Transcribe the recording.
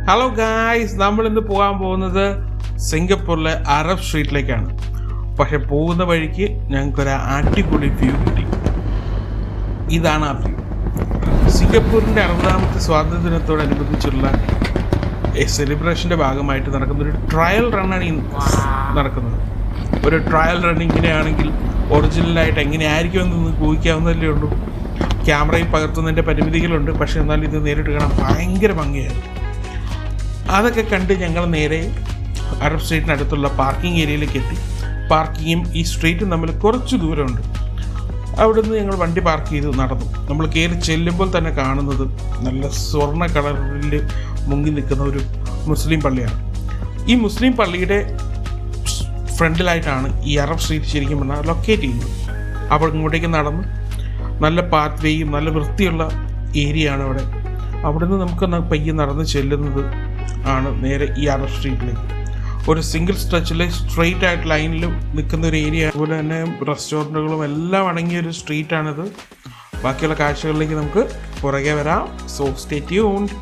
Hello guys, നമ്മളിന്ന് പോകാൻ പോകുന്നത് സിംഗപ്പൂരിലെ അറബ് സ്ട്രീറ്റിലേക്കാണ്. പക്ഷെ പോകുന്ന വഴിക്ക് ഞങ്ങൾക്കൊരു അടിപൊളി വ്യൂ കിട്ടി. ഇതാണ് ആ വ്യൂ. സിംഗപ്പൂരിൻ്റെ 60ാമത്തെ സ്വാതന്ത്ര്യ ദിനത്തോടനുബന്ധിച്ചുള്ള സെലിബ്രേഷൻ്റെ ഭാഗമായിട്ട് നടക്കുന്നൊരു ട്രയൽ റണ്ണാണ് നടക്കുന്നത്. ഒരു ട്രയൽ റണ്ണിങ്ങിനെയാണെങ്കിൽ ഒറിജിനലായിട്ട് എങ്ങനെയായിരിക്കുമെന്ന് ഊഹിക്കാവുന്നതല്ലേ ഉള്ളൂ. ക്യാമറയിൽ പകർത്തുന്നതിൻ്റെ പരിമിതികളുണ്ട്, പക്ഷേ എന്നാൽ ഇത് നേരിട്ട് കാണാൻ ഭയങ്കര ഭംഗിയായിരുന്നു. അതൊക്കെ കണ്ട് ഞങ്ങൾ നേരെ അറബ് സ്ട്രീറ്റിനടുത്തുള്ള പാർക്കിംഗ് ഏരിയയിലേക്ക് എത്തി. പാർക്കിങ്ങും ഈ സ്ട്രീറ്റും തമ്മിൽ കുറച്ച് ദൂരമുണ്ട്. അവിടെ നിന്ന് ഞങ്ങൾ വണ്ടി പാർക്ക് ചെയ്ത് നടന്നു. നമ്മൾ കയറി ചെല്ലുമ്പോൾ തന്നെ കാണുന്നത് നല്ല സ്വർണ്ണ കളറിൽ മുങ്ങി നിൽക്കുന്ന ഒരു മുസ്ലിം പള്ളിയാണ്. ഈ മുസ്ലിം പള്ളിയുടെ ഫ്രണ്ടിലായിട്ടാണ് ഈ അറബ് സ്ട്രീറ്റ് ശരിക്കും പറഞ്ഞാൽ ലൊക്കേറ്റ് ചെയ്യുന്നത്. അപ്പോൾ ഇങ്ങോട്ടേക്ക് നടന്ന് നല്ല പാത്ത് വേയും നല്ല വൃത്തിയുള്ള ഏരിയ ആണ് അവിടെ. നിന്ന് നമുക്ക് പയ്യെ നടന്ന് ചെല്ലുന്നത് ആണ് നേരെ ഈ അറബ് സ്ട്രീറ്റിലേക്ക്. ഒരു സിംഗിൾ സ്ട്രെച്ചിൽ സ്ട്രെയിറ്റ് ആയിട്ട് ലൈനിൽ നിൽക്കുന്ന ഒരു ഏരിയ. അതുപോലെ തന്നെ റെസ്റ്റോറൻറ്റുകളും എല്ലാം അടങ്ങിയ ഒരു സ്ട്രീറ്റാണിത്. ബാക്കിയുള്ള കാഴ്ചകളിലേക്ക് നമുക്ക് പുറകെ വരാം. So stay tuned.